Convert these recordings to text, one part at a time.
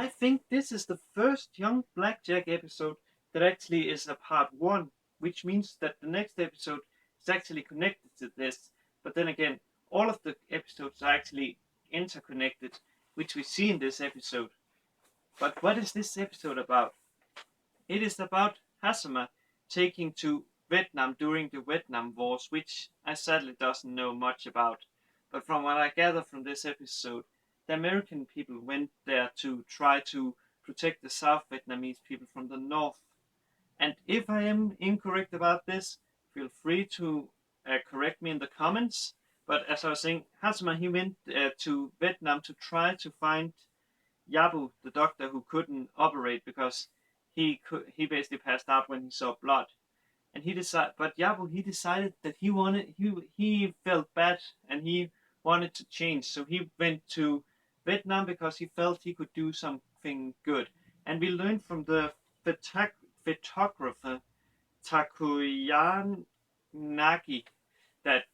I think this is the first Young Blackjack episode that actually is a part 1, which means that the next episode is actually connected to this. But then again, all of the episodes are actually interconnected, which we see in this episode. But what is this episode about? It is about Hazame taking to Vietnam during the Vietnam Wars, which I sadly doesn't know much about. But from what I gather from this episode, the American people went there to try to protect the South Vietnamese people from the North. And if I am incorrect about this, feel free to correct me in the comments. But as I was saying, Hazame, he went to Vietnam to try to find Yabu, the doctor who couldn't operate because he basically passed out when he saw blood. And but Yabu, he decided that he felt bad and he wanted to change. So he went to Vietnam because he felt he could do something good. And we learned from the photographer Takuyan Nagi that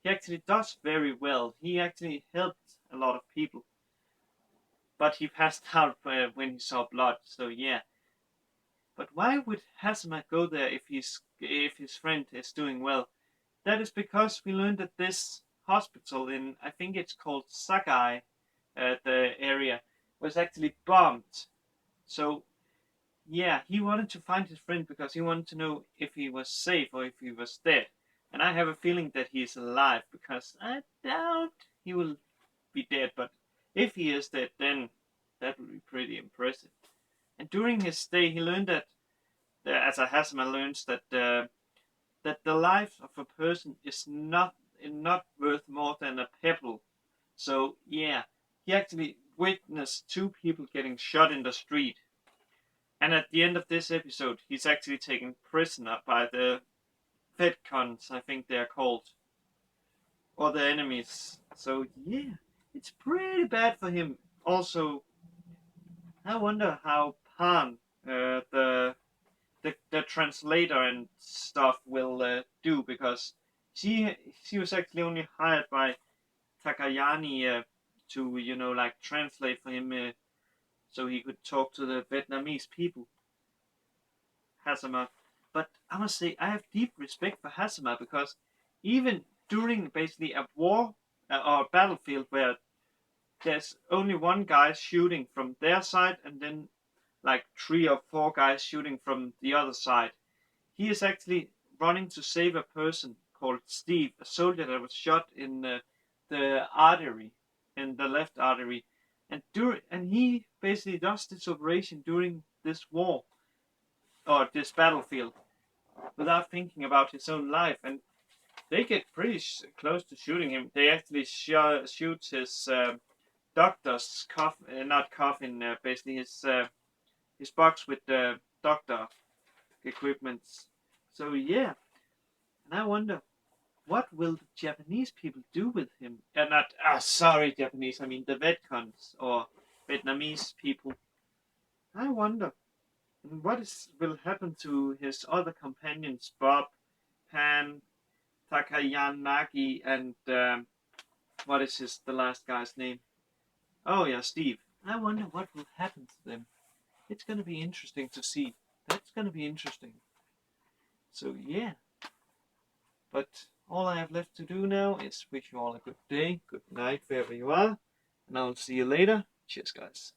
he actually does very well. He actually helped a lot of people, but he passed out when he saw blood. So yeah. But why would Hazama go there if his friend is doing well? That is because we learned that this hospital in, I think it's called Sagai, the area, was actually bombed. So yeah, he wanted to find his friend because he wanted to know if he was safe or if he was dead. And I have a feeling that he is alive because I doubt he will be dead. But if he is dead, then that would be pretty impressive. And during his stay, he learned that, as a Hazama learns, that the life of a person is not worth more than a pebble. So yeah, he actually witnessed 2 people getting shot in the street. And at the end of this episode, he's actually taken prisoner by the Fedcons, I think they're called, or the enemies. So yeah, it's pretty bad for him. Also, I wonder how Pan, the translator and stuff, will do, because she was actually only hired by Takayani to like translate for him so he could talk to the Vietnamese people. Hazama. But I must say, I have deep respect for Hazama because even during basically a war or a battlefield where there's only one guy shooting from their side and then like 3 or 4 guys shooting from the other side, he is actually running to save a person called Steve, a soldier that was shot in the artery, in the left artery, and he basically does this operation during this war or this battlefield without thinking about his own life. And they get pretty close to shooting him. They actually shoot his doctor's coffin, not coffin, basically his box with the doctor equipments. So yeah, and I wonder what will the Japanese people do with him? Not sorry, Japanese. I mean the Vietcons or Vietnamese people. I wonder. And will happen to his other companions, Bob, Pan, Takayanagi, and what is the last guy's name? Oh yeah, Steve. I wonder what will happen to them. It's gonna be interesting to see. That's gonna be interesting. So yeah. But all I have left to do now is wish you all a good day, good night, wherever you are, and I'll see you later. Cheers, guys.